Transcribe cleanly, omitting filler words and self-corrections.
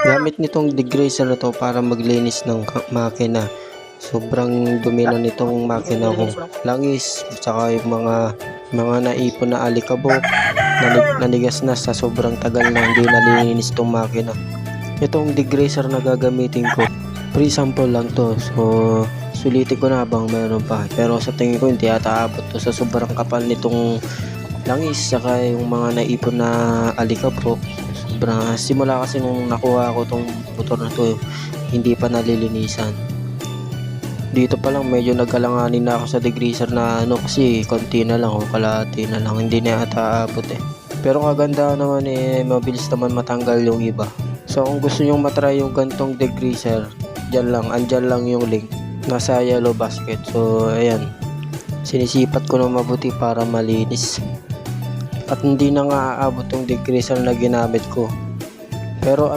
Gamit nitong degreaser na to para maglinis ng makina. Sobrang dumi na nitong makina ko. Langis, saka yung mga naipon na alikabok, nanigas na sa sobrang tagal na hindi nalilinis tong makina. Itong degreaser na gagamitin ko, free sample lang to. So, sulitin ko na habang meron pa. Pero sa tingin ko hindi ata abot to sa sobrang kapal nitong langis, saka yung mga naipon na alikabok. Simula kasi nung nakuha ko tong motor na to, hindi pa nalilinisan. Dito pa lang medyo nagalanganin na ako sa degreaser na kasi konti na lang o kalahati na lang, hindi na ata abot Pero kaganda naman mabilis naman matanggal yung iba. So kung gusto nyo matry yung gantong degreaser, andyan lang yung link, nasa yellow basket. So ayan, sinisipat ko na mabuti para malinis. At hindi na nga aabot yung degreaser na ginamit ko. Pero at